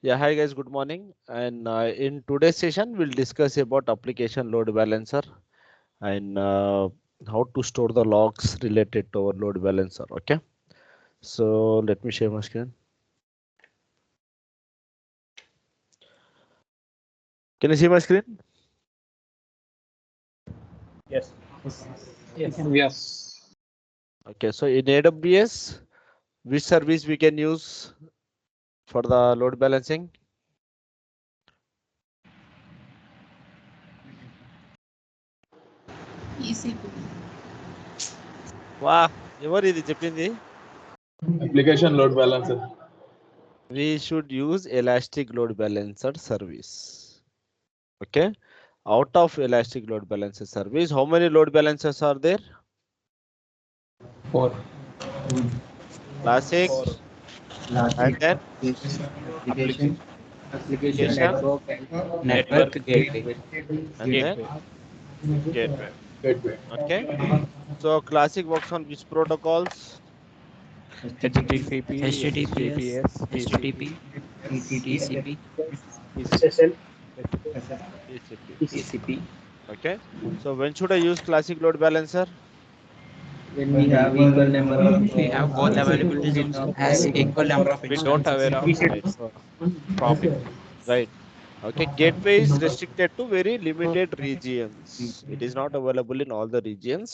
Yeah, hi guys, good morning. And in today's session, we'll discuss about application load balancer and how to store the logs related to our load balancer. Okay, so let me share my screen. Can you see my screen? Yes. Yes. Yes. Okay, so in AWS, which service we can use for the load balancing? ECP. Wow, ఎవరు ఇది చెప్పింది? Application load balancer. We should use Elastic Load Balancer service. Okay, out of Elastic Load Balancer service, how many load balancers are there? 4. Classic, and then Application, application, network gateway. and then gateway. Gateway. Okay, so classic works on which protocols? HTTP, HTTPS, HTTPS, HTTP, TCP, SSL, TCP. TCP. Okay, so when should I use classic load balancer? When we have equal number of, we have both availabilities in has equal number of we don't have instances. Right, traffic. right. Okay, gateway is restricted to very limited regions. It is not available in all the regions,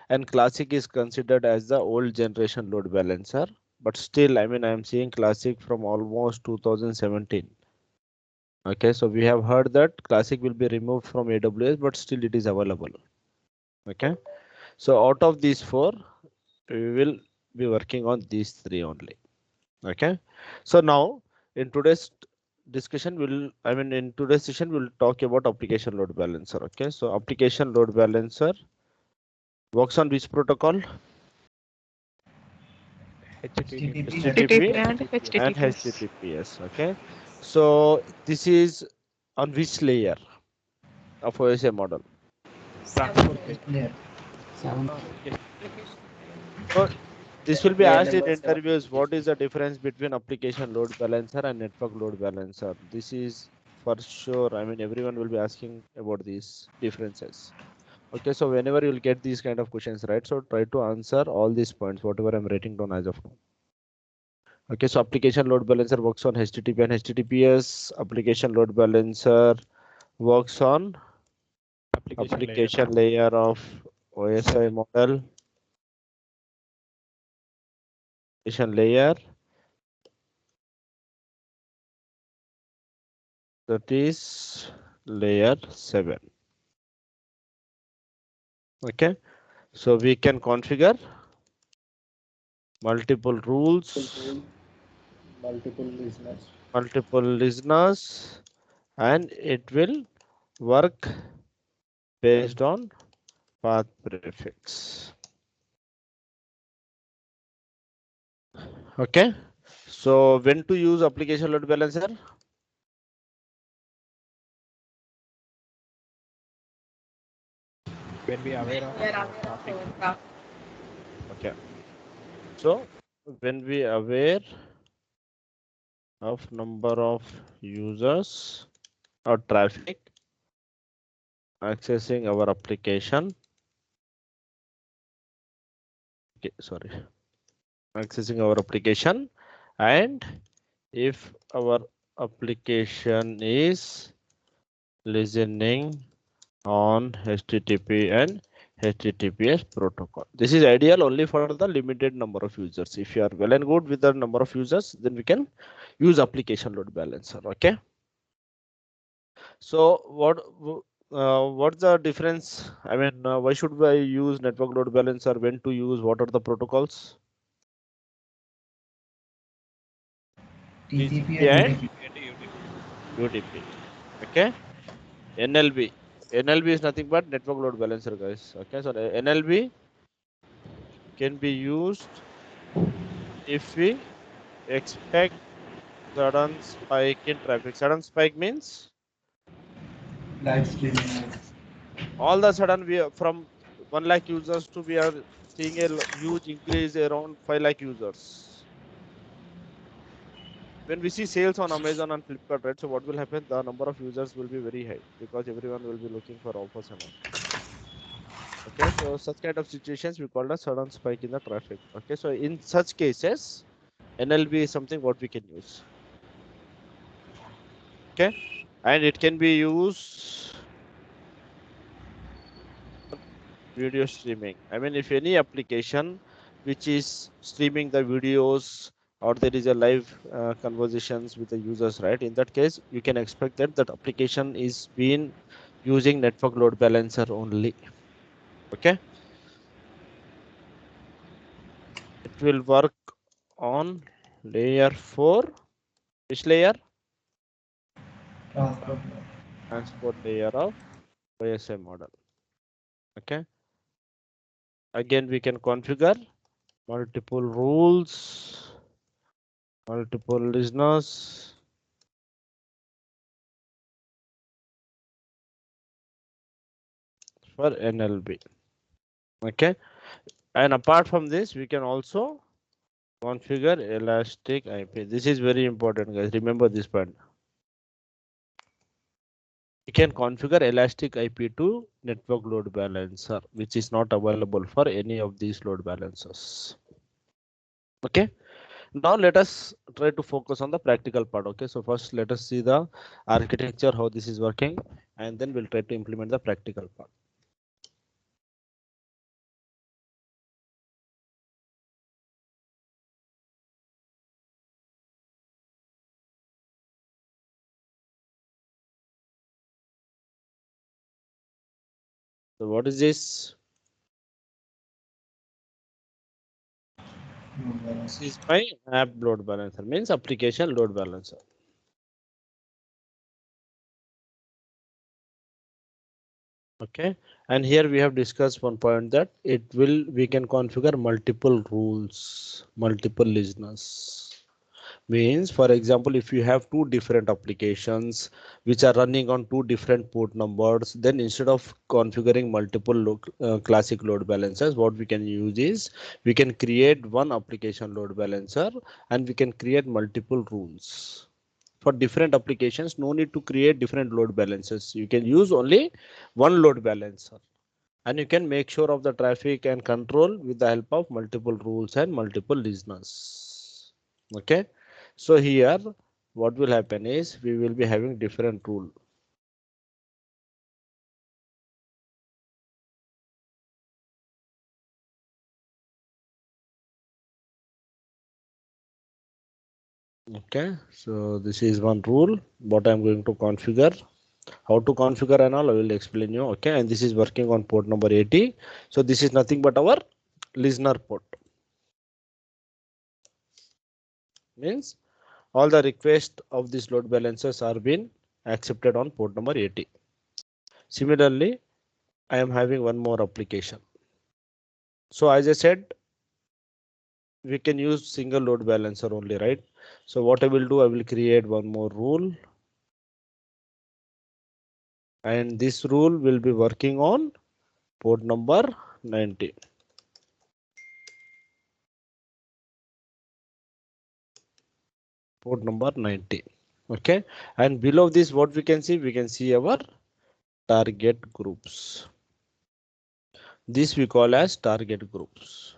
and classic is considered as the old generation load balancer. But still, I mean, I am seeing classic from almost 2017. Okay, so we have heard that classic will be removed from AWS, but still it is available. Okay, so out of these four, we will be working on these three only. Okay, so now in today's discussion, in today's session, we'll talk about application load balancer. Okay, so application load balancer works on which protocol? HTTP and and HTTPS. HTTPS. Okay, so this is on which layer of OSI model? So this will be Layer asked in number 7. interviews. What is the difference between application load balancer and network load balancer? This is for sure. I mean, everyone will be asking about these differences. Okay, so whenever you'll get these kind of questions, right? So try to answer all these points, whatever I'm writing down as of now. Okay, so application load balancer works on HTTP and HTTPS. Application load balancer works on application layer of OSI model. Application layer, that is layer 7. Okay, so we can configure multiple rules, multiple listeners, and it will work based on path prefix. Okay, so when to use application load balancer? When we are aware of traffic. Okay, so when we aware of number of users or traffic accessing our application. Okay, sorry, accessing our application, and if our application is listening on HTTP and HTTPS protocol. This is ideal only for the limited number of users. If you are well and good with the number of users, then we can use application load balancer. Okay. So what's the difference? I mean, why should I use network load balancer? When to use? What are the protocols? TCP and UDP. Okay. NLB. NLB is nothing but network load balancer, guys. Okay, so the NLB can be used if we expect sudden spike in traffic. Sudden spike means all the sudden we are from 1 lakh users to we are seeing a huge increase around 5 lakh users. when we see sales on Amazon and Flipkart, right? So what will happen? The number of users will be very high because everyone will be looking for offers and all. Okay, so such kind of situations we call a sudden spike in the traffic. Okay, so in such cases, NLP is something what we can use. Okay, and it can be used video streaming. I mean, if any application which is streaming the videos or there is a live conversations with the users, right? In that case, you can expect that that application is being using network load balancer only. Okay, it will work on layer 4. Which layer? Transport layer of OSI model. Okay, again we can configure multiple rules, multiple listeners, for NLP. Okay, and apart from this we can also configure elastic IP. This is very important, guys. Remember this point. You can configure elastic IP to network load balancer, which is not available for any of these load balancers. Okay, now let us try to focus on the practical part. Okay, so first let us see the architecture, how this is working, and then we'll try to implement the practical part. So what is this? This is my app load balancer, means application load balancer. Okay, and here we have discussed one point that we can configure multiple rules, multiple listeners. Means, for example, if you have two different applications which are running on two different port numbers, then instead of configuring multiple classic load balancers, what we can use is we can create one application load balancer and we can create multiple rules. For different applications, no need to create different load balancers. You can use only one load balancer and you can make sure of the traffic and control with the help of multiple rules and multiple listeners. Okay, so here what will happen is we will be having different rule. Okay, so this is one rule what I'm going to configure. How to configure and all I will explain you. Okay, and this is working on port number 80. So this is nothing but our listener port. Means all the requests of these load balancers are being accepted on port number 80. Similarly, I am having one more application. So as I said, we can use single load balancer only, right? So what I will do, I will create one more rule. And this rule will be working on port number 90. Port number 90. Okay, and below this what we can see our target groups. This we call as target groups.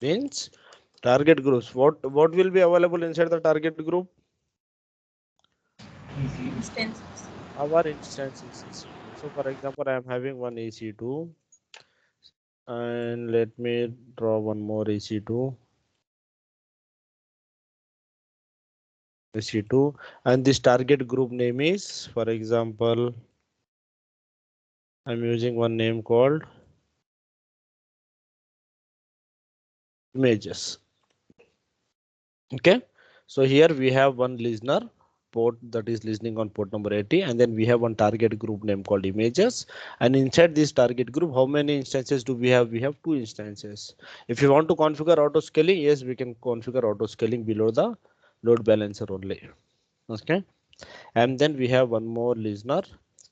Means target groups. What will be available inside the target group? Instances. Our instances EC2. So for example, I am having one EC2 and let me draw one more EC2. EC2 and this target group name is, for example, I'm using one name called images. Okay, so here we have one listener port that is listening on port number 80 and then we have one target group name called images, and inside this target group how many instances do we have? We have two instances. If you want to configure auto scaling, yes, we can configure auto scaling below the load balancer only. Okay, and then we have one more listener.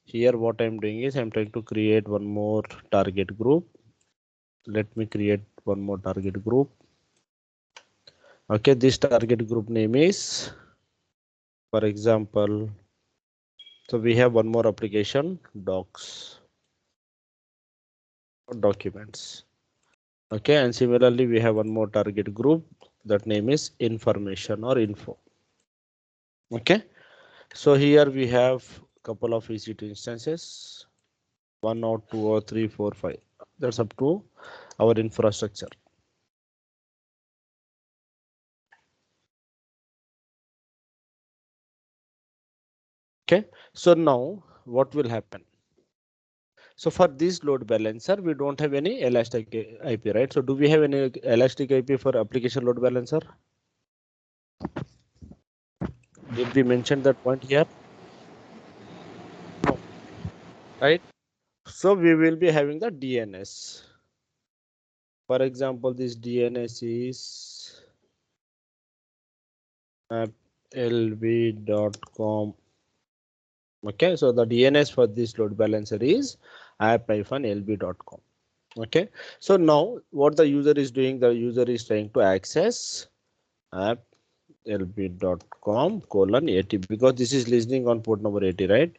Here what I'm doing is I'm trying to create one more target group Let me create one more target group. Okay, this target group name is, for example, so we have one more application, docs or documents. Okay, and similarly we have one more target group, that name is information or info. Okay, so here we have couple of EC2 instances, 1 or 2 or 3, 4, 5. That's up to our infrastructure. Okay, so now what will happen? So for this load balancer, we don't have any elastic IP, right? So do we have any elastic IP for application load balancer? Did we mention that point here? No, right? So we will be having the DNS. For example, this DNS is app.lb.com. Okay, so the DNS for this load balancer is app-lb.com. Okay, so now what the user is doing, the user is trying to access app.lb.com:80, because this is listening on port number 80, right?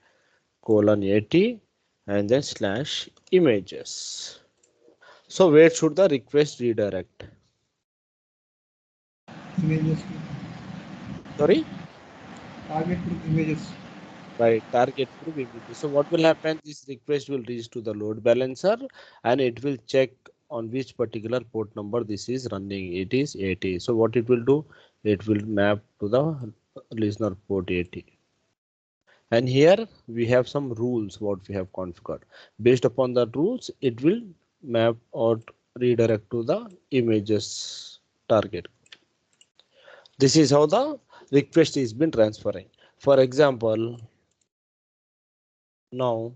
:80 and then /images. So where should the request redirect? Images. Sorry, Target group images. right, target group images. So what will happen? This request will reach to the load balancer and it will check on which particular port number this is running. It is 80. So what it will do? It will map to the listener port 80. And here we have some rules what we have configured. Based upon the rules, it will map or redirect to the images target. This is how the request is been transferring. For example, now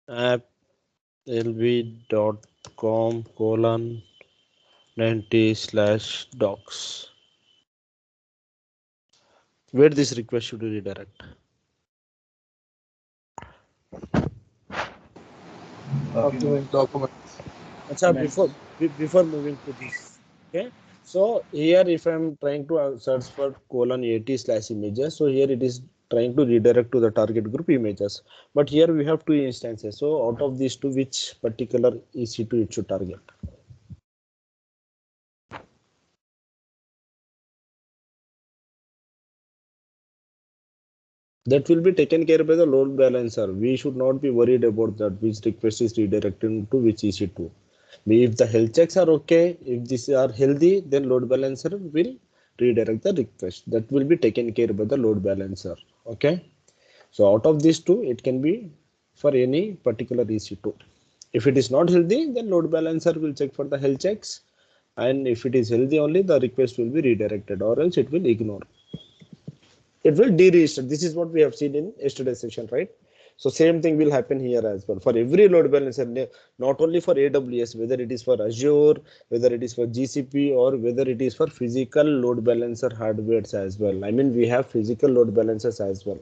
app.lb.com:90/docs. Where this request should redirect? Documents. Achha, before moving to this, okay. So here, if I'm trying to search for :80/images, so here it is trying to redirect to the target group images. But here we have two instances. So out of these two, which particular EC2 it should target? That will be taken care by the load balancer. We should not be worried about that which request is redirected to which EC2. If the health checks are okay, if these are healthy, then load balancer will redirect the request. That will be taken care by the load balancer. Okay. So out of these two, it can be for any particular EC2. If it is not healthy, then load balancer will check for the health checks. And if it is healthy only, the request will be redirected, or else it will ignore. It will deregister. This is what we have seen in yesterday's session, right? So same thing will happen here as well for every load balancer, not only for AWS, whether it is for Azure, whether it is for GCP, or whether it is for physical load balancer hardwares as well. I mean, we have physical load balancers as well.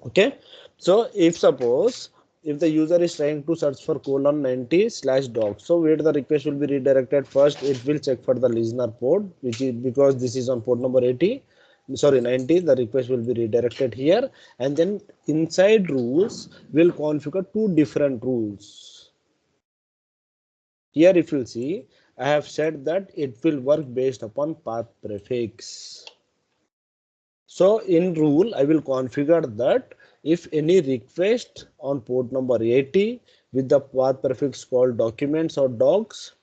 Okay, so if suppose if the user is trying to search for :90/docs, so where the request will be redirected? First, it will check for the listener port, which is because this is on port number 80. Sorry, 90. The request will be redirected here, and then inside rules will configure two different rules. Here, if you see, I have said that it will work based upon path prefix. So in rule, I will configure that if any request on port number 80 with the path prefix called documents or docs,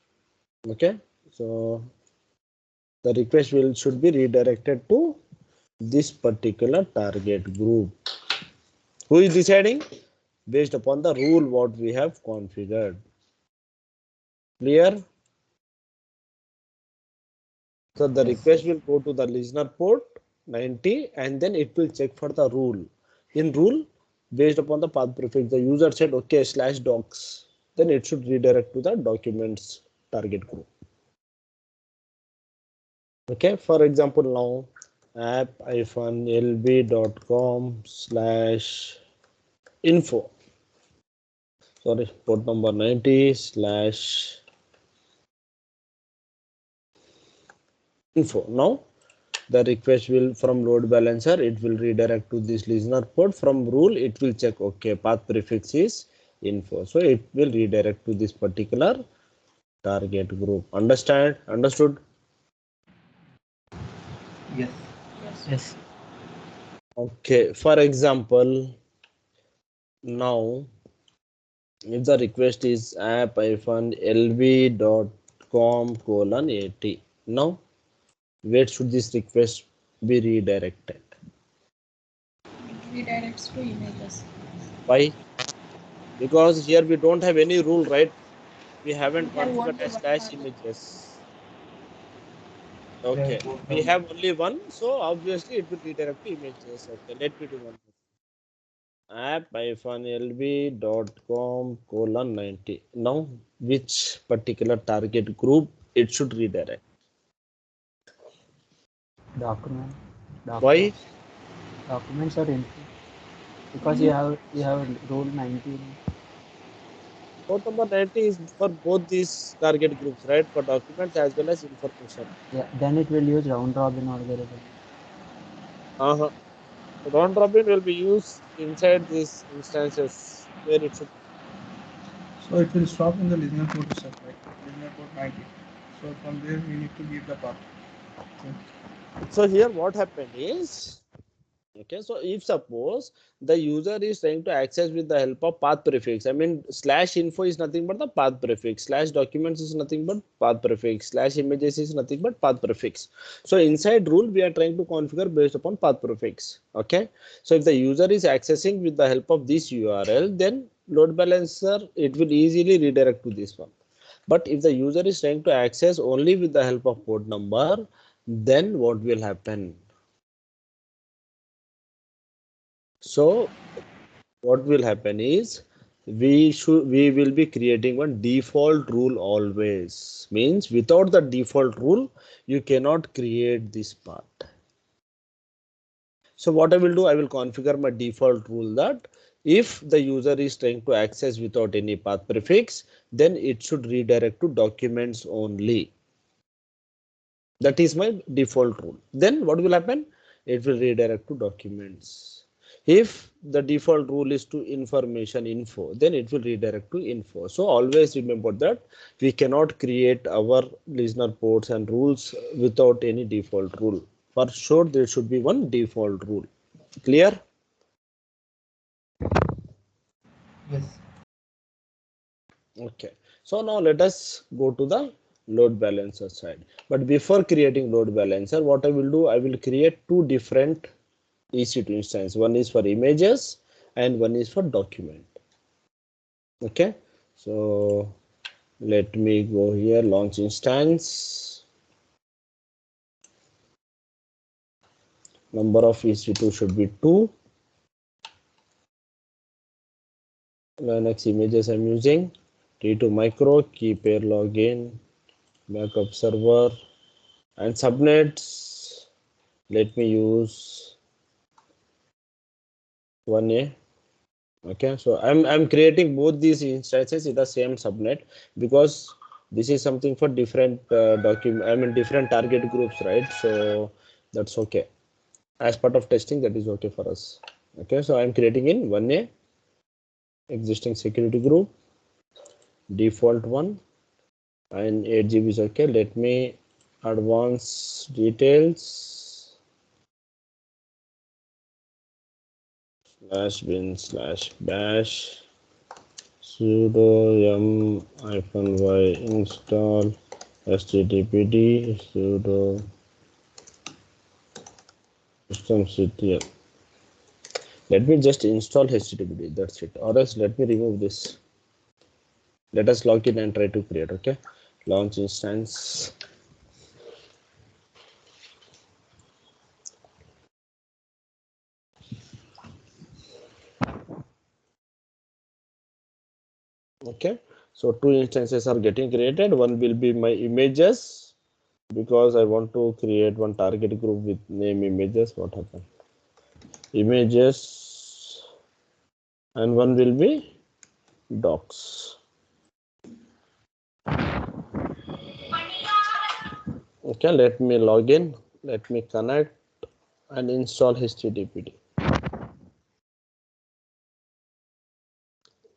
okay, so the request should be redirected to this particular target group. Who is deciding? Based upon the rule what we have configured. Clear? So the request will go to the listener port 90 and then it will check for the rule. In rule, based upon the path prefix, the user said okay /docs, then it should redirect to the documents target group. Okay, for example, now app-lb.com/info. sorry, port number 90/info. Now the request will from load balancer, it will redirect to this listener port. From rule, it will check, okay, path prefix is info. So it will redirect to this particular target group. Understand? Understood? Yes. Yes. Okay. For example, now if the request is app-lb.com:80. Now, where should this request be redirected? Redirects to images. Why? Because here we don't have any rule, right? We haven't We have configured only as one slash target. images. Okay, we have only one, so obviously it will redirect to images. Okay, let me do one more. app-lb.com:90. Now, which particular target group it should redirect? Document. Why? Documents are info. Because you have rule 19. Port number 90 is for both these target groups, right? For documents as well as information. Yeah, then it will use round robin algorithm. Uh-huh. So round robin will be used inside these instances where it should. So it will stop in the listener port itself, right? Listener port 90. So from there we need to give the path. So here what happened is, okay, so if suppose the user is trying to access with the help of path prefix, I mean slash info is nothing but the path prefix, slash documents is nothing but path prefix, slash images is nothing but path prefix. So inside rule we are trying to configure based upon path prefix. Okay, so if the user is accessing with the help of this URL, then load balancer it will easily redirect to this one. But if the user is trying to access only with the help of port number, then what will happen? So what will happen is we will be creating one default rule always. Means without the default rule, you cannot create this part. So what I will do, I will configure my default rule that if the user is trying to access without any path prefix, then it should redirect to documents only. That is my default rule. Then what will happen? It will redirect to documents. If the default rule is to information info, then it will redirect to info. So always remember that we cannot create our listener ports and rules without any default rule. For sure, there should be one default rule. Clear? Yes. Okay. So now let us go to the load balancer side. But before creating load balancer, what I will do, I will create two different EC2 instance. One is for images and one is for document. Okay, so let me go here, launch instance. Number of EC2 should be 2. Linux images I'm using. T2 micro, key pair login, backup server, and subnets. Let me use 1A. Okay, so I'm creating both these instances in the same subnet because this is something for different different target groups, right? So that's okay. As part of testing, that is okay for us. Okay, so I'm creating in 1A existing security group, default one, and 8 GB is okay. Let me advance details. /bin/bash sudo yum-y install httpd sudo systemctl. Let me just install httpd, that's it, or else let me remove this. Let us log in and try to create. Okay, launch instance. Okay, so two instances are getting created. One will be my images because I want to create one target group with name images. What happened? Images, and one will be docs. Okay, let me log in, let me connect and install HTTPD.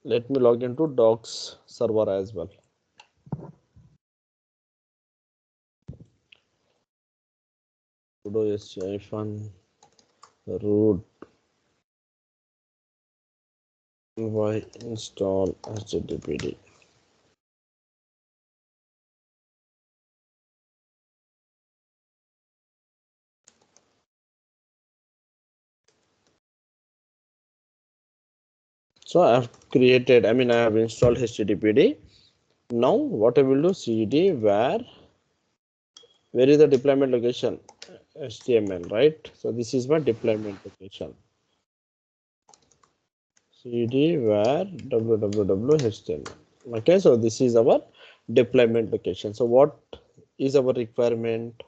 Let me log into docs server as well. sudo -root y install HTTPD. So I have created, I have installed HTTPD. Now what I will do, cd where is the deployment location? HTML, right? So this is my deployment location. cd where www.html. Okay, so this is our deployment location. So what is our requirement?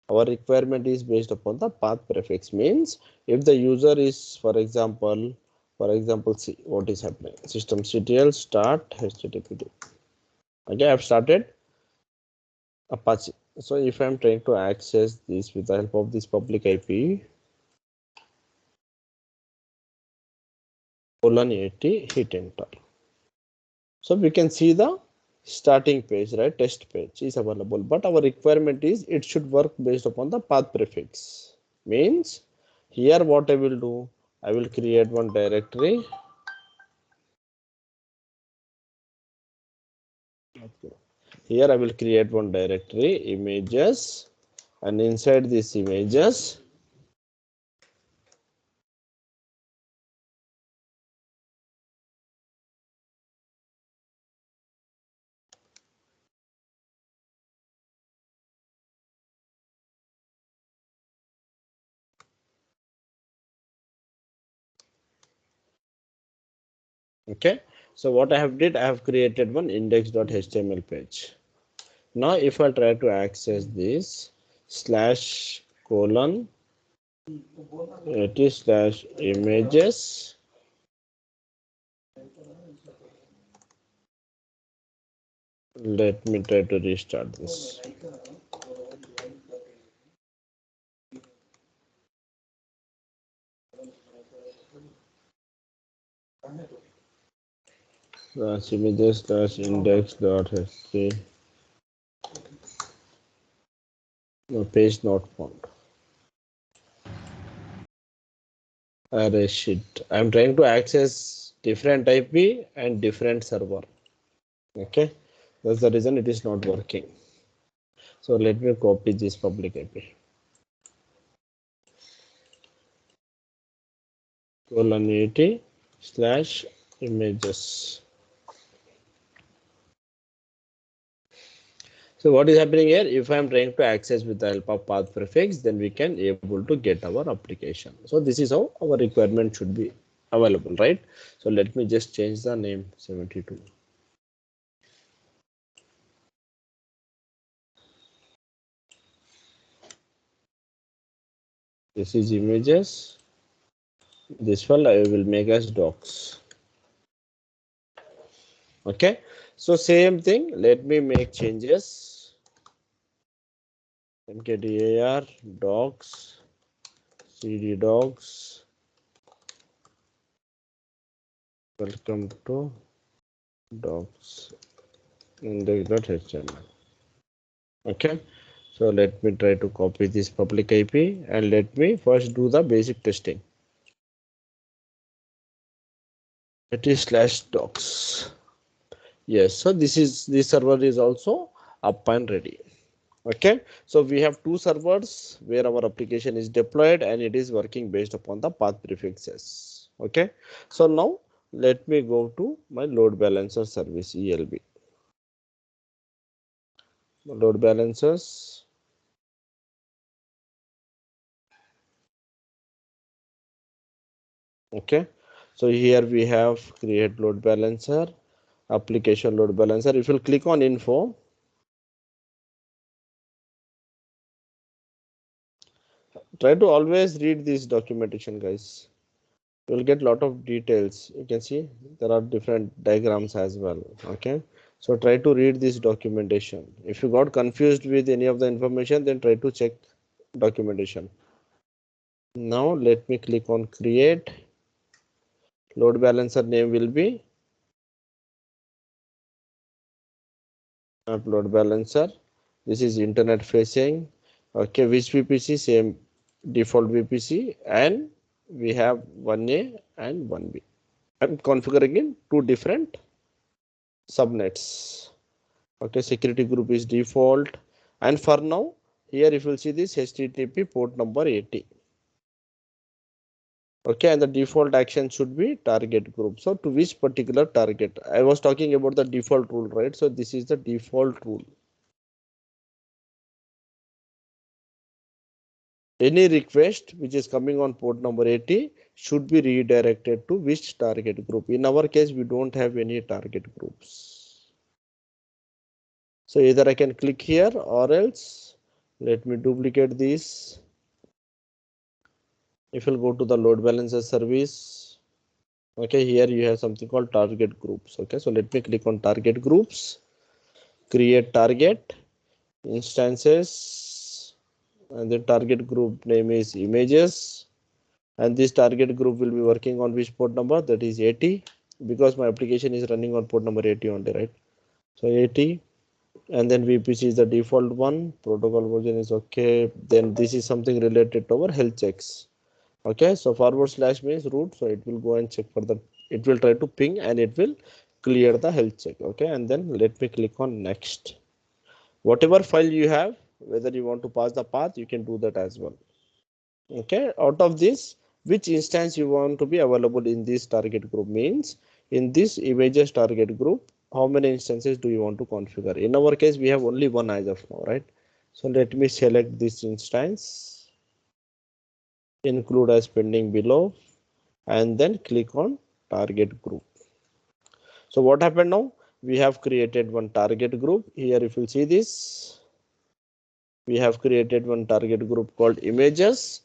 Our requirement is based upon the path prefix. Means if the user is, for example, see what is happening. Systemctl start HTTPD. Okay, I have started Apache. So if I am trying to access this with the help of this public IP :80, hit enter. So we can see the starting page, right? Test page is available, but our requirement is it should work based upon the path prefix. Means here what I will do, I will create one directory. Here I will create one directory, images, and inside these images okay. So what I have did, I have created one index.html page. Now if I try to access this /:it/images, let me try to restart this. /images/index.html. No, page not found. Array shit. I'm trying to access different IP and different server. Okay, that's the reason it is not working. So let me copy this public IP. :80/images. So what is happening here? If I am trying to access with the help of path prefix, then we can able to get our application. So this is how our requirement should be available, right? So let me just change the name 72. This is images. This one I will make as docs. Okay, so same thing. Let me make changes. mkdir docs cd docs. Welcome to docs index.html. Okay, so let me try to copy this public IP and let me first do the basic testing. It is /docs. Yes, so this server is also up and ready. Okay, so we have two servers where our application is deployed and it is working based upon the path prefixes. Okay, so now let me go to my load balancer service ELB. Load balancers. Okay, so here we have create load balancer, application load balancer. If you click on info, try to always read this documentation, guys. you will get a lot of details. You can see there are different diagrams as well. Okay, so try to read this documentation. If you got confused with any of the information, then try to check documentation. Now let me click on create. Load balancer name will be not load balancer. This is internet facing. Okay, which VPC? Same default VPC, and we have 1A and 1B. I'm configuring in two different subnets. Okay, security group is default, and for now here if you see this HTTP port number 80. Okay, and the default action should be target group. So to which particular target? I was talking about the default rule, right? So this is the default rule. Any request which is coming on port number 80 should be redirected to which target group. In our case, we don't have any target groups. So either I can click here or else let me duplicate this. If you'll go to the load balancer service, okay, here you have something called target groups. Okay, so let me click on target groups, create target instances, and the target group name is images. And this target group will be working on which port number? That is 80, because my application is running on port number 80 only, right? So 80, and then VPC is the default one, protocol version is okay. Then this is something related to our health checks. Okay, so / means root, so it will go and check for the, it will try to ping and it will clear the health check. Okay, and then let me click on next. Whatever file you have, whether you want to pass the path, you can do that as well. Okay, out of this, which instance you want to be available in this target group means in this images target group, how many instances do you want to configure? In our case, we have only one as of now, right? So let me select this instance, include as pending below, and then click on target group. So what happened now? We have created one target group. Here if you see this, we have created one target group called images,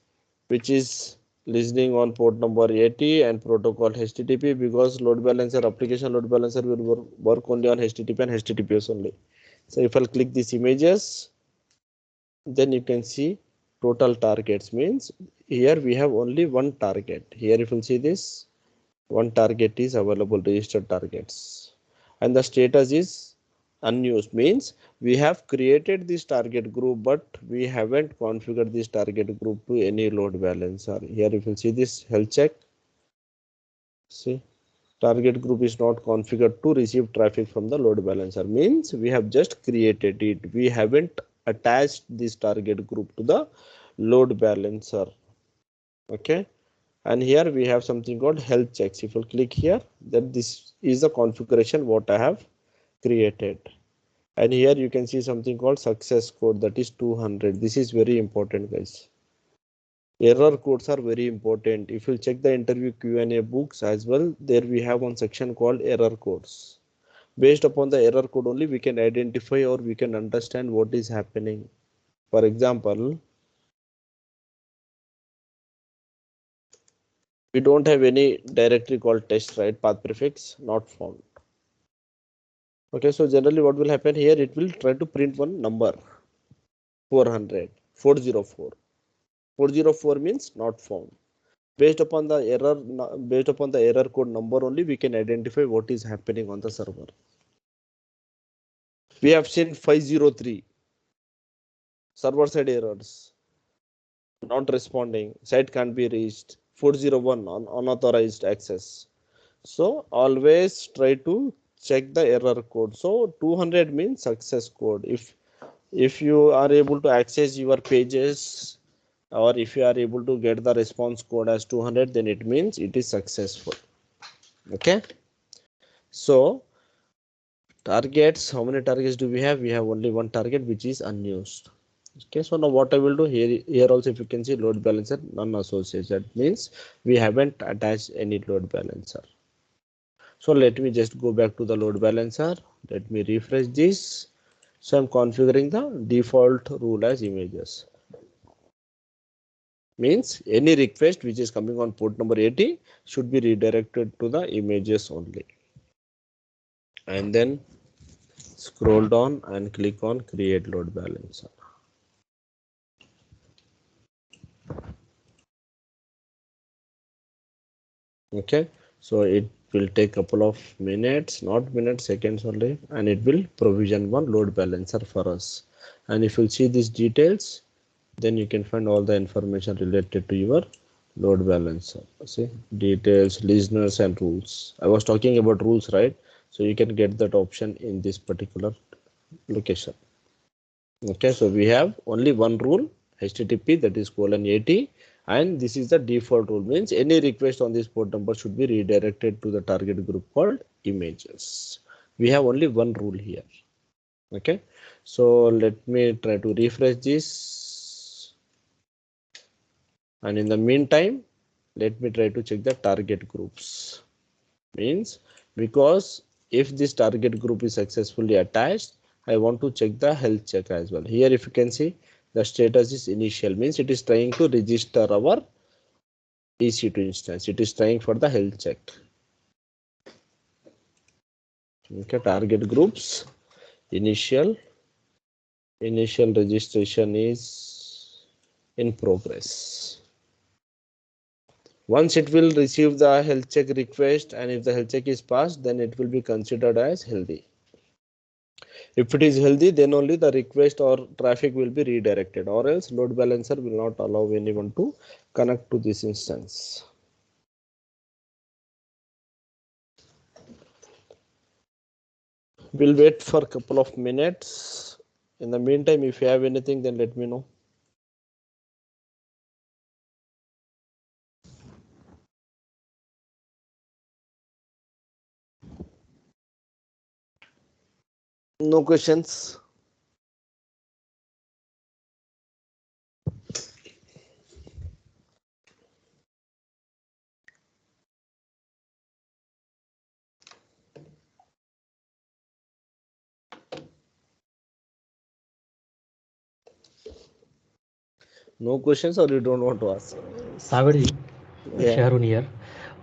which is listening on port number 80 and protocol HTTP, because load balancer, application load balancer will work only on HTTP and HTTPS only. So if I'll click these images, then you can see total targets means here we have only one target. Here if you see this, one target is available, registered targets, and the status is unused, means we have created this target group but we haven't configured this target group to any load balancer. Here if you see this health check, see target group is not configured to receive traffic from the load balancer, means we have just created it, we haven't attached this target group to the load balancer. Okay, and here we have something called health checks. If you click here, then this is the configuration what I have created, and here you can see something called success code, that is 200. This is very important, guys. Error codes are very important. If you check the interview Q&A books as well, there we have one section called error codes. Based upon the error code only we can identify or we can understand what is happening. For example, we don't have any directory called test, right? Path prefix not found. Okay, so generally what will happen here, it will try to print one number 400, 404. 404 means not found. Based upon the error code number only we can identify what is happening on the server. We have seen 503 server side errors, not responding, site can't be reached, 401 unauthorized access. So always try to check the error code. So 200 means success code. If you are able to access your pages, or if you are able to get the response code as 200, then it means it is successful. Okay, so targets, how many targets do we have? We have only one target which is unused. Okay, so now what I will do here also, if you can see load balancer none associated, that means we haven't attached any load balancer. So let me just go back to the load balancer. Let me refresh this. So I'm configuring the default rule as images. Means any request which is coming on port number 80 should be redirected to the images only. And then scroll down and click on create load balancer. Okay, so it will take couple of minutes, not minutes, seconds only, and it will provision one load balancer for us. And if you see these details, then you can find all the information related to your load balancer. See details, listeners and rules. I was talking about rules, right? So you can get that option in this particular location. Okay, so we have only one rule, HTTP, that is :80, and this is the default rule, means any request on this port number should be redirected to the target group called images. We have only one rule here. Okay, so let me try to refresh this, and in the meantime let me try to check the target groups. Means because if this target group is successfully attached, I want to check the health check as well. Here if you can see, the status is initial, means it is trying to register our EC2 instance. It is trying for the health check. Okay, target groups, initial registration is in progress. Once it will receive the health check request, and if the health check is passed, then it will be considered as healthy. If it is healthy, then only the request or traffic will be redirected, or else load balancer will not allow anyone to connect to this instance. We'll wait for a couple of minutes. In the meantime, if you have anything, then let me know. No questions? No questions, or you don't want to ask? Sagarji, Yeah. Shahrun here.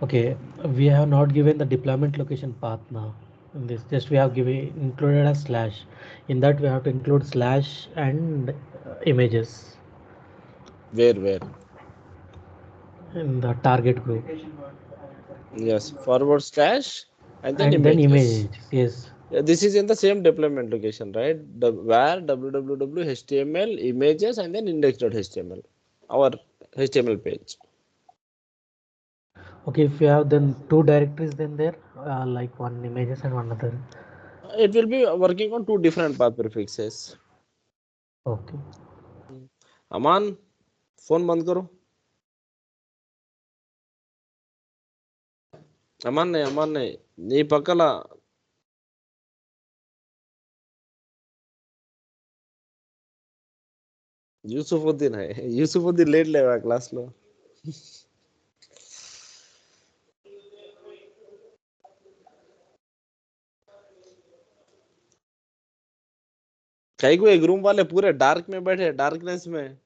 Okay, we have not given the deployment location path now. In this, just we have given included a slash. In that, we have to include slash and images Where? in the target group, Yes, forward slash and then and then images. images. Yes. Yeah, this is in the same deployment location, right? Where www HTML images and then index.html, our HTML page. Okay, if you have then two directories, then there like one images and one other. It will be working on two different path prefixes. Okay. Aman, phone बंद करो. अमान नहीं नी पक्कला. यूसुफुद्दीन है. Yusufuddin late लेवा class लो. कई को एक room वाले पूरे डार्क में बैठे, डार्कनेस में.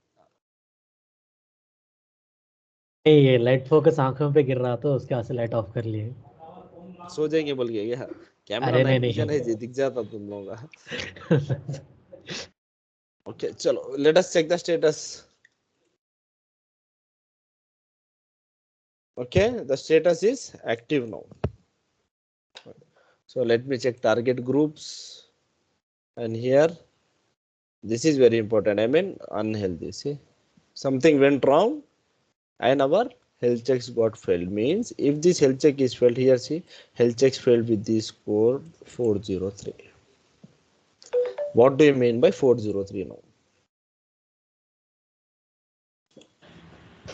ये लाइट फोकस आंखों पे गिर रहा था, उसके वजह से लाइट ऑफ कर लिए. सो जाएंगे बोल के क्या? कैमरा अरे नाइट नहीं विजन है, नहीं. दिख जाता तुम लोगों का. Okay, चलो, let us check the status. Okay, the status is active now. So let me check target groups, and here this is very important. I mean unhealthy. See, something went wrong and our health checks got failed. Means if this health check is failed, here see health checks failed with the score 403. What do you mean by 403 now?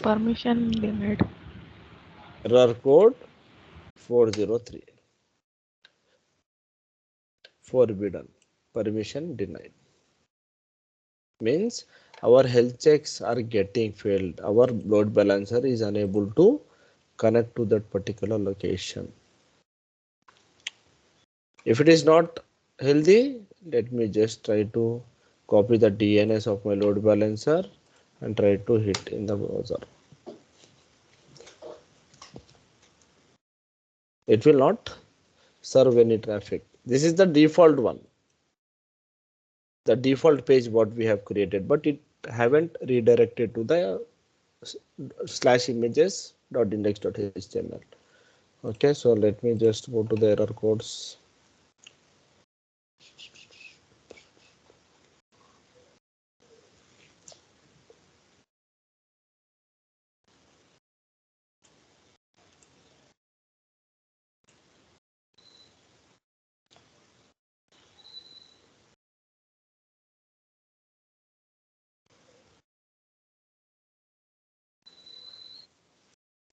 Permission denied. Error code 403. Forbidden. Permission denied. Means our health checks are getting failed. Our load balancer is unable to connect to that particular location. If it is not healthy, let me just try to copy the DNS of my load balancer and try to hit in the browser. It will not serve any traffic. This is the default one, the default page what we have created, but it haven't redirected to the slash images.index.html. Okay, so let me just go to the error codes.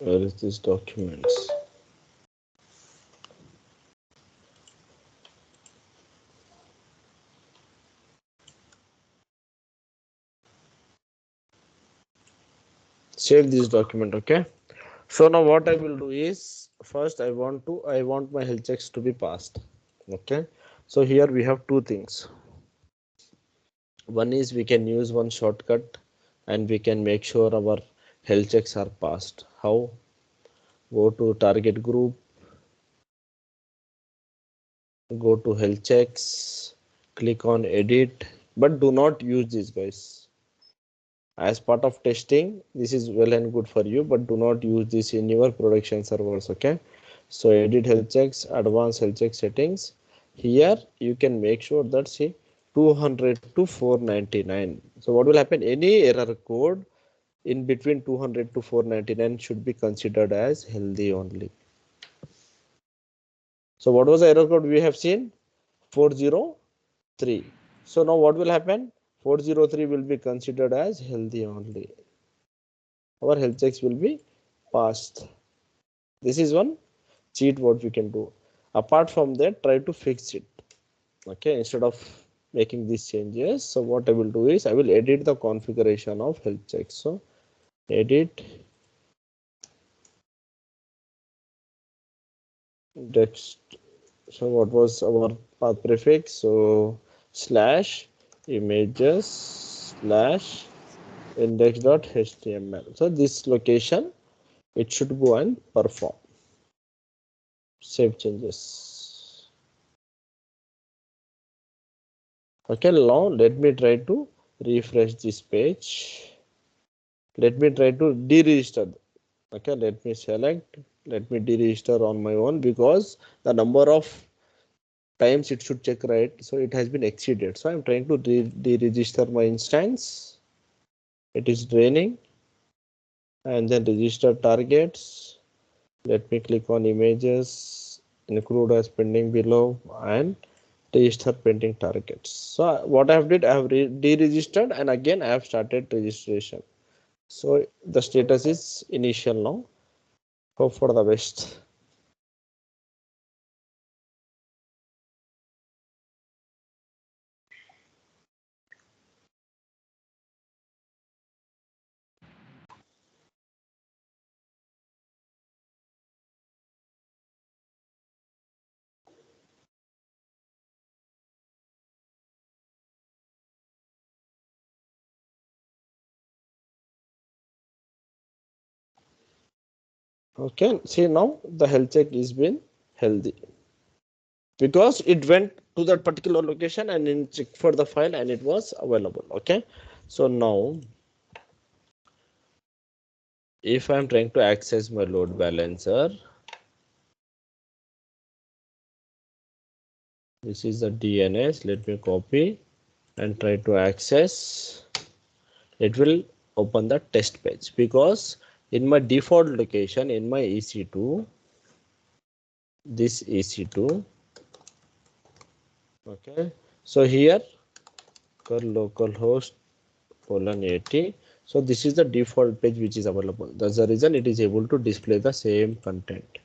Where is this documents? Save this document. Okay, so now what I will do is, first I want my health checks to be passed. Okay, so here we have two things. One is we can use one shortcut and we can make sure our health checks are passed. How? Go to target group, go to health checks, click on edit, but do not use this, guys. As part of testing, this is well and good for you, but do not use this in your production servers. Okay, so edit health checks, advanced health check settings. Here you can make sure that, see, 200 to 499. So what will happen? Any error code in between 200 to 499 should be considered as healthy only. So what was the error code we have seen? 403. So now what will happen? 403 will be considered as healthy only. Our health checks will be passed. This is one cheat what we can do. Apart from that, try to fix it. Okay, instead of making these changes, so what I will do is I will edit the configuration of health checks. So edit text. So what was our path prefix? So slash images slash index.html. So this location, it should go and perform. Save changes. Okay, now let me try to refresh this page. Let me try to deregister. Okay, let me select, let me deregister on my own, because the number of times it should check, right? So it has been exceeded. So I'm trying to deregister my instance. It is draining, and then register targets. Let me click on images, include as pending below, and register pending targets. So what I have did, I have deregistered, and again I have started registration. So the status is initial now. Hope for the best. Okay, see now the health check is been healthy, because it went to that particular location and then checked for the file and it was available. Okay, so now if I'm trying to access my load balancer, this is the DNS. Let me copy and try to access. It will open the test page, because in my default location in my EC2, this EC2. Okay, so here localhost :80. So this is the default page which is available. That's the reason it is able to display the same content.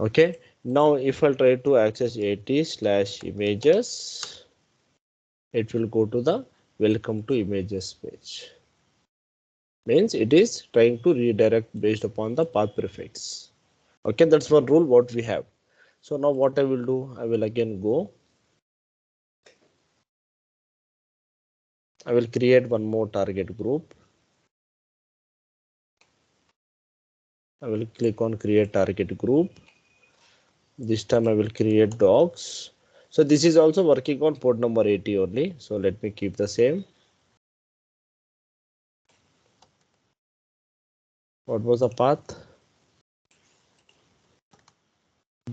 Okay, now if I'll try to access 80/images, it will go to the welcome to images page. Means it is trying to redirect based upon the path prefix. Okay, that's one rule what we have. So now what I will do, I will again go I will create one more target group. I will click on create target group. This time I will create dogs. So this is also working on port number 80 only. So let me keep the same. What was the path?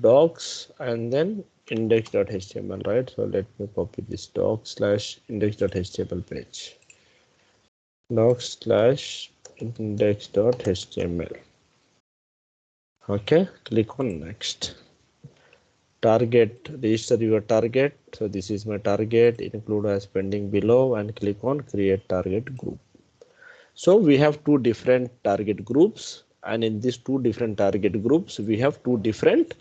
Docs and then index.html, right? So let me copy this docs/index.html page. Docs/index.html. Okay, click on next. Target, register your target. So this is my target, include as pending below, and click on create target group. So we have two different target groups, and in these two different target groups, we have two different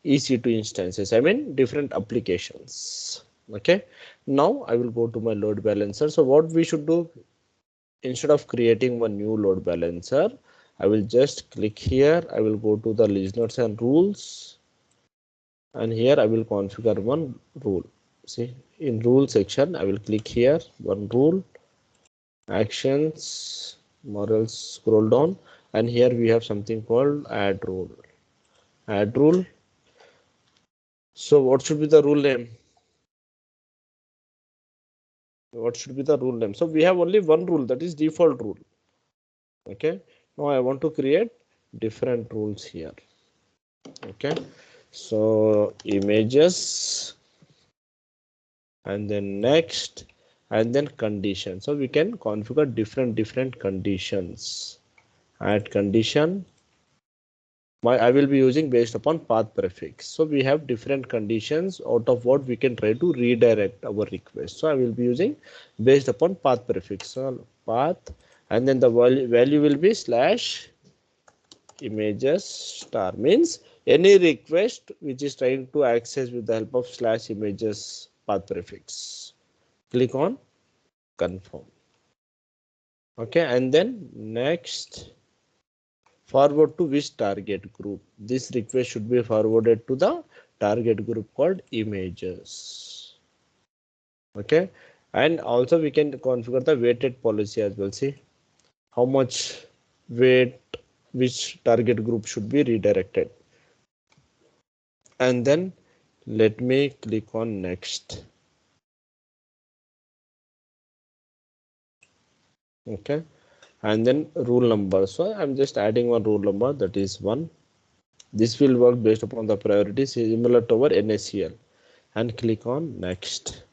EC2 instances, I mean different applications. Okay, now I will go to my load balancer. So what we should do, instead of creating one new load balancer, I will just click here. I will go to the listeners and rules, and here I will configure one rule. See, in rule section, I will click here, one rule, actions, or else scroll down, and here we have something called add rule. Add rule. So what should be the rule name? What should be the rule name? So we have only one rule, that is default rule. Okay, now I want to create different rules here. Okay, so images, and then next, and then condition. So we can configure different conditions. Add condition. I will be using based upon path prefix. So we have different conditions, out of what we can try to redirect our request. So I will be using based upon path prefix. So path, and then the value will be slash images star, means any request which is trying to access with the help of slash images path prefix. Click on confirm. Okay, and then next, forward to which target group? This request should be forwarded to the target group called images. Okay, and also we can configure the weighted policy as well. See how much weight which target group should be redirected. And then let me click on next. Okay, and then rule number. So I'm just adding one rule number, that is 1. This will work based upon the priority similar to our NACL, and click on next.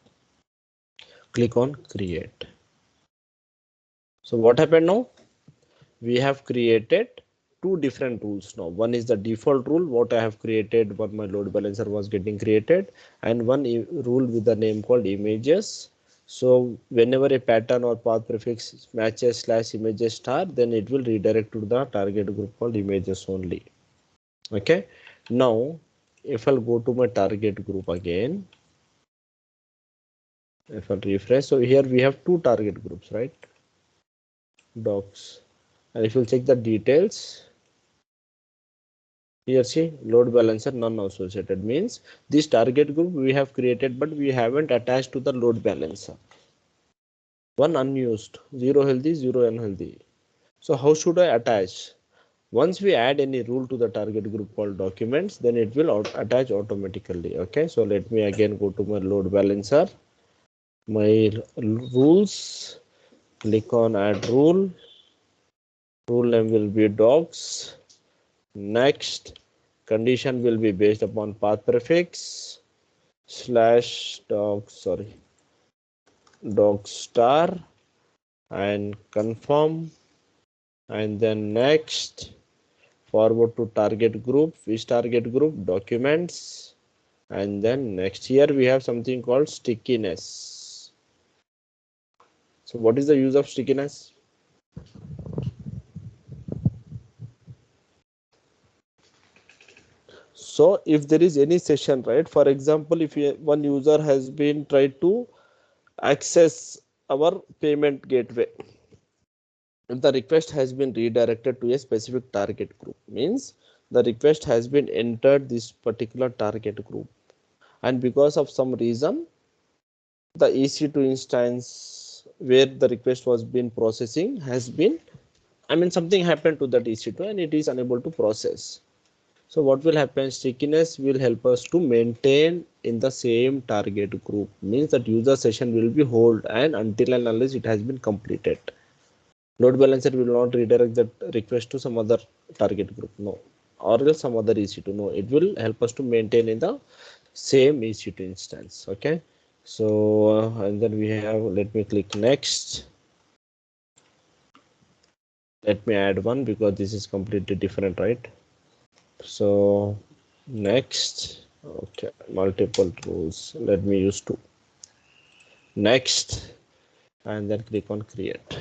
Click on create. So what happened now? We have created two different rules now. One is the default rule what I have created when my load balancer was getting created, and one rule with the name called images. So whenever a pattern or path prefix matches slash images star, then it will redirect to the target group called images only. Okay, now if I'll go to my target group again, if I'll refresh, so here we have two target groups, right? Docs. And if you'll check the details, here see load balancer none associated, means this target group we have created but we haven't attached to the load balancer. One unused, 0 healthy, 0 unhealthy. So how should I attach? Once we add any rule to the target group called documents, then it will attach automatically. Okay, so let me again go to my load balancer, my rules, click on add rule. Rule name will be docs. Next, condition will be based upon path prefix slash docs, doc star, and confirm, and then next, forward to target group. Which target group? Documents, and then next, here we have something called stickiness. So what is the use of stickiness? So if there is any session, right, for example, if one user has been tried to access our payment gateway, if the request has been redirected to a specific target group, means the request has been entered this particular target group, and because of some reason the EC2 instance where the request was been processing has been, something happened to that EC2 and it is unable to process. So what will happen? Stickiness will help us to maintain in the same target group. Means that user session will be hold and until and unless it has been completed. Load balancer will not redirect that request to some other target group. No. Or else some other EC2. No. It will help us to maintain in the same EC2 instance. Okay. So and then we have, let me click next. Let me add one because this is completely different, right? So next, okay, multiple rules. Let me use 2. Next, and then click on create.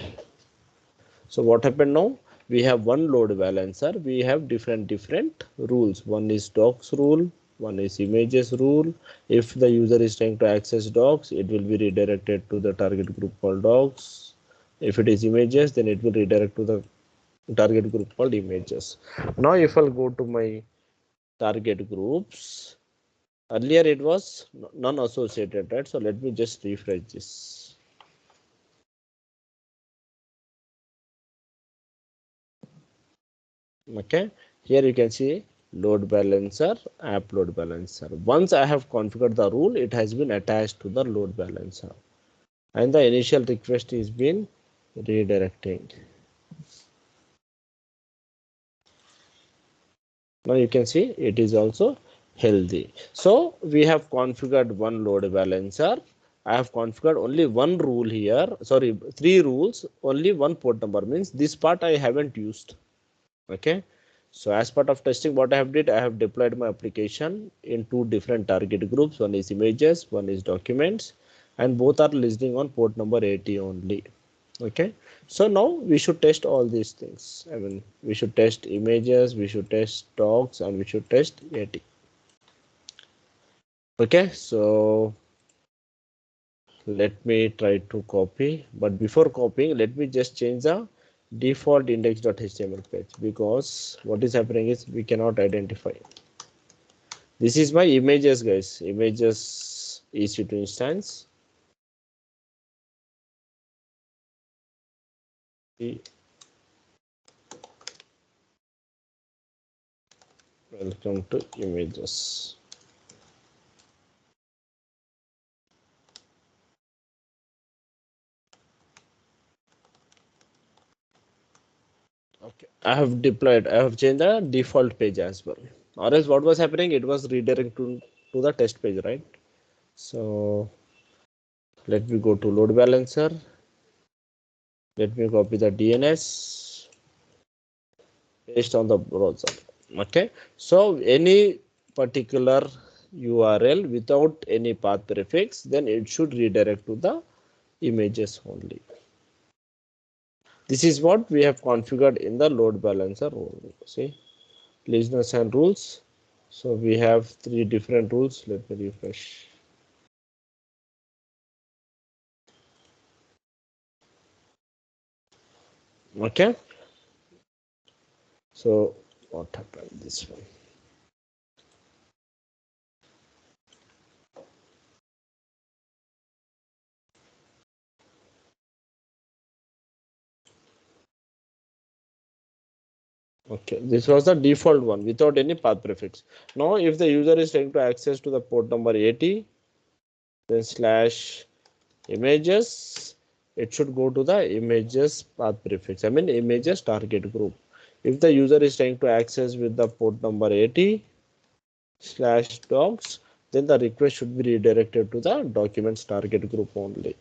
So what happened now? We have one load balancer. We have different rules. One is docs rule. One is images rule. If the user is trying to access docs, it will be redirected to the target group called docs. If it is images, then it will redirect to the target group called images. Now if I'll go to my target groups, earlier it was non-associated, right? So let me just refresh this. Okay, here you can see load balancer, app load balancer. Once I have configured the rule, it has been attached to the load balancer and the initial request is been redirecting. Now you can see it is also healthy. So we have configured one load balancer. I have configured only one rule here. Sorry, 3 rules, only one port number, means this part I haven't used. Okay. So as part of testing, what I have did, I have deployed my application in 2 different target groups. One is images, one is documents, and both are listening on port number 80 only. Okay. So now we should test all these things. We should test images, we should test docs, and we should test 80. Okay. So let me try to copy, but before copying, let me just change the default index.html page, because what is happening is we cannot identify. This is my images, guys. Images EC2 instance. Welcome to images. Okay, I have deployed, I have changed the default page as well. Or else what was happening? It was redirecting to the test page, right? So let me go to load balancer. Let me copy the DNS, paste on the browser. Okay, so any particular URL without any path prefix, then it should redirect to the images only. This is what we have configured in the load balancer rule. See, listeners and rules. So we have 3 different rules. Let me refresh. Okay. So what happened? This one. Okay, this was the default one without any path prefix. Now, if the user is trying to access to the port number 80, then slash images, it should go to the images path prefix. Images target group. If the user is trying to access with the port number 80 slash docs, then the request should be redirected to the documents target group only.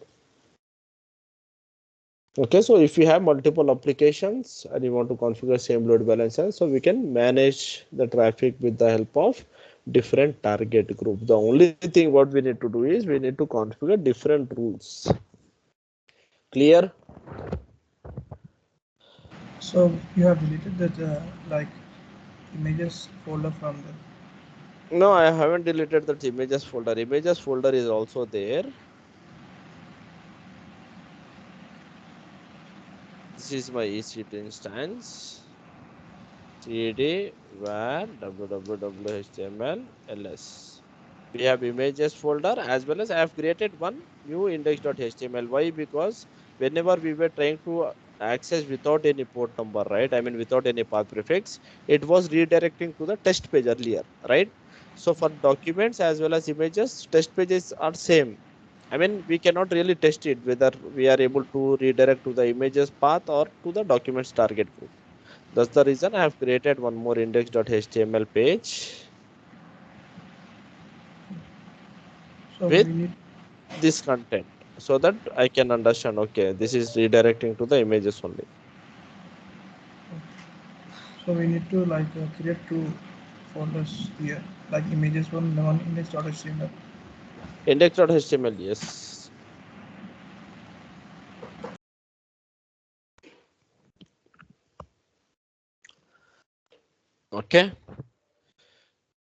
Okay, so if you have multiple applications and you want to configure same load balancer, so we can manage the traffic with the help of different target group. The only thing what we need to do is we need to configure different rules. Clear? So you have deleted that like images folder from the. No, I haven't deleted that images folder. Images folder is also there. This is my EC2 instance. cd var www.html ls. We have images folder as well as I have created one new index.html. Why? Because whenever we were trying to access without any port number, right? I mean, without any path prefix, it was redirecting to the test page earlier, right? So for documents as well as images, test pages are same. I mean, we cannot really test it whether we are able to redirect to the images path or to the documents target group. That's the reason I have created one more index.html page So with we need this content so that I can understand, okay, this is redirecting to the images only. to like create two folders here, like images one index.html. Index.html, yes. Okay.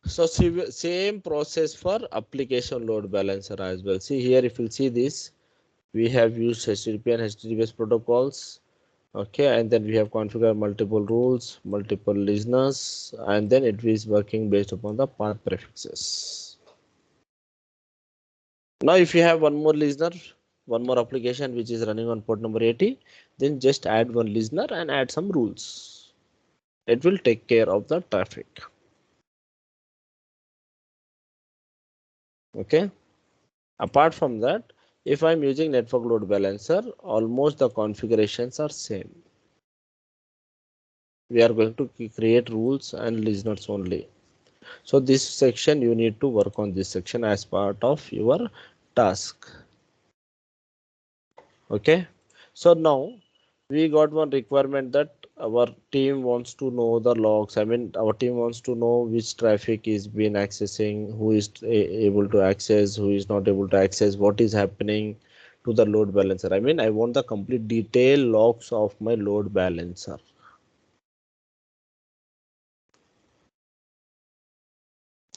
So same process for application load balancer as well. See here, if you see this, we have used HTTP and HTTPS protocols. Okay, and then we have configured multiple rules, multiple listeners, and then it is working based upon the path prefixes. Now, if you have one more listener, one more application which is running on port number 80, then just add one listener and add some rules. It will take care of the traffic. Okay. Apart from that, if I'm using network load balancer, almost the configurations are same. We are going to create rules and listeners only. So this section, you need to work on this section as part of your task. Okay. So now we got one requirement that our team wants to know the logs. I mean, our team wants to know which traffic is being accessing, who is able to access, who is not able to access, what is happening to the load balancer. I mean, I want the complete detail logs of my load balancer.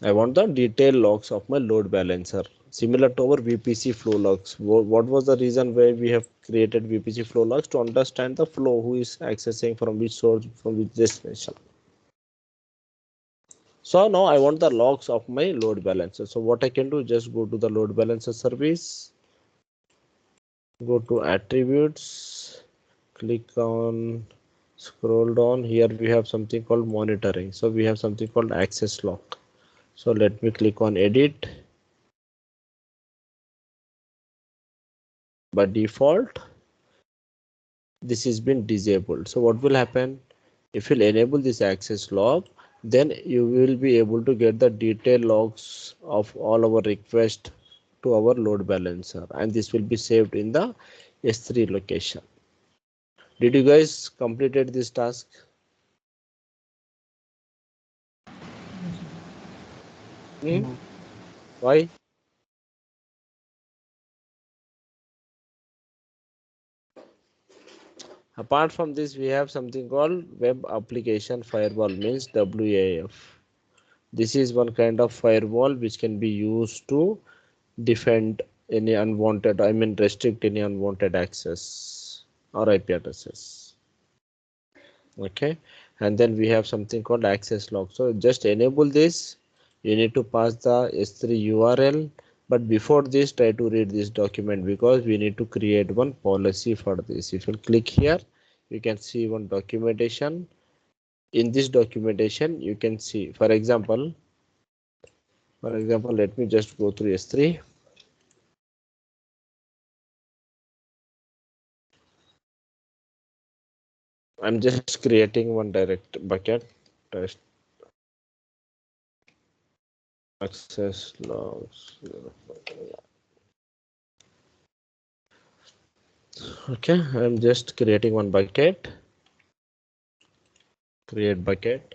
I want the detailed logs of my load balancer, similar to our VPC flow logs. What was the reason why we have created VPC flow logs? To understand the flow, who is accessing from which source, from which destination. So now I want the logs of my load balancer. So what I can do, just go to the load balancer service, go to attributes, click on, scroll down. Here we have something called monitoring. So we have something called access log. So let me click on edit. By default, this has been disabled. So what will happen? If you'll enable this access log, then you will be able to get the detailed logs of all our requests to our load balancer, and this will be saved in the S3 location. Did you guys completed this task? Why? Apart from this, we have something called web application firewall, means WAF. This is one kind of firewall which can be used to defend any unwanted, I mean restrict any unwanted access or IP addresses. Okay, and then we have something called access log. So just enable this. You need to pass the S3 URL, but before this, try to read this document because we need to create one policy for this. If you click here, you can see one documentation. In this documentation, you can see, for example, let me just go through S3. I'm just creating one direct bucket. Test access logs. Okay, I'm just creating one bucket. Create bucket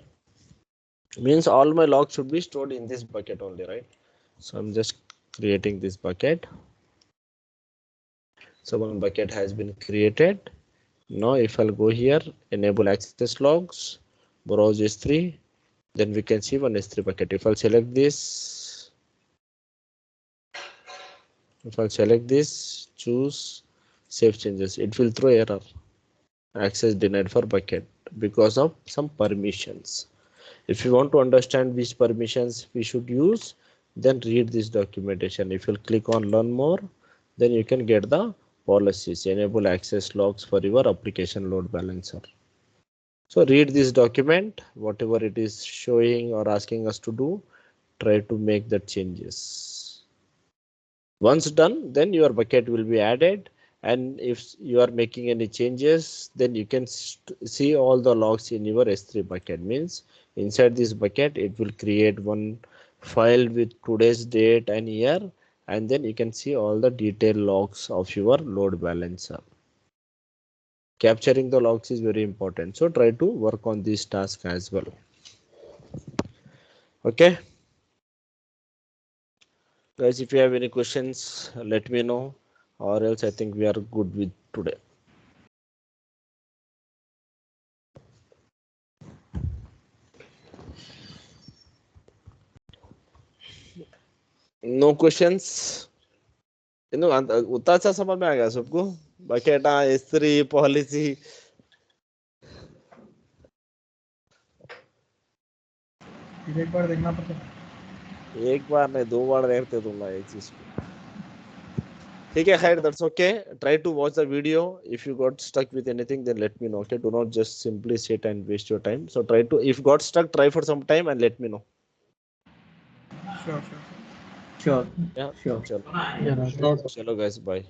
means all my logs should be stored in this bucket only, right? So I'm just creating this bucket. So one bucket has been created. Now if I'll go here, enable access logs, browse S3, then we can see one S3 bucket. If I'll select this, choose save changes, it will throw error, access denied for bucket because of some permissions. If you want to understand which permissions we should use, then read this documentation. If you click on learn more, then you can get the policies, enable access logs for your application load balancer. So read this document, whatever it is showing or asking us to do, try to make the changes. Once done, then your bucket will be added, and if you are making any changes, then you can see all the logs in your S3 bucket. Means inside this bucket it will create one file with today's date and year, and then you can see all the detailed logs of your load balancer. Capturing the logs is very important, so try to work on this task as well. Okay guys, if you have any questions, let me know, or else I think we are good with today. No questions? उतना अच्छा समझ में आ गया सबको? बकेटा, S3, policy. एक बार देखना पड़ता है. एक बार नहीं, 2 बार देखते तुम एक चीज को. ठीक है, खैर, that's okay. Try to watch the video. If you got stuck with anything, then let me know. Okay, do not just simply sit and waste your time. So try to, if got stuck, try for some time and let me know. Sure. Sure. Yeah, Sure. chalo. Yeah, Chalo guys, bye.